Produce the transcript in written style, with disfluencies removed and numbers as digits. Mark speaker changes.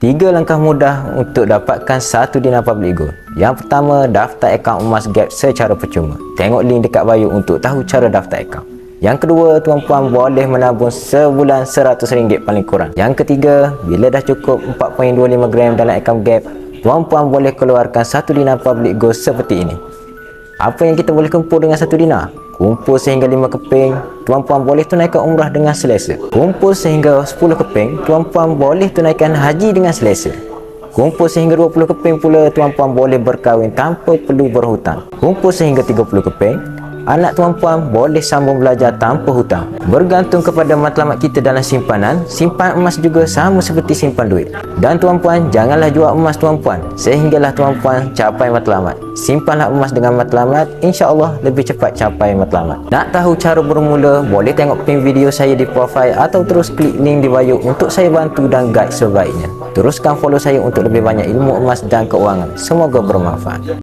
Speaker 1: 3 langkah mudah untuk dapatkan 1 dinar public gold. Yang pertama, daftar akaun emas Gap secara percuma. Tengok link dekat bio untuk tahu cara daftar akaun. Yang kedua, tuan-puan boleh menabung sebulan RM100 paling kurang. Yang ketiga, bila dah cukup 4.25 gram dalam akaun Gap, tuan-puan boleh keluarkan 1 dinar public gold seperti ini. Apa yang kita boleh kumpul dengan 1 dinar? Kumpul sehingga 5 keping, tuan-puan boleh tunaikan umrah dengan selesa. Kumpul sehingga 10 keping, tuan-puan boleh tunaikan haji dengan selesa. Kumpul sehingga 20 keping pula, tuan-puan boleh berkahwin tanpa perlu berhutang. Kumpul sehingga 30 keping, anak tuan-puan boleh sambung belajar tanpa hutang. Bergantung kepada matlamat kita dalam simpanan, simpan emas juga sama seperti simpan duit. Dan tuan-puan, janganlah jual emas tuan-puan sehinggalah tuan-puan capai matlamat. Simpanlah emas dengan matlamat, insya-Allah lebih cepat capai matlamat. Nak tahu cara bermula, boleh tengok pin video saya di profil atau terus klik link di bio untuk saya bantu dan guide sebaiknya. Teruskan follow saya untuk lebih banyak ilmu emas dan keuangan. Semoga bermanfaat.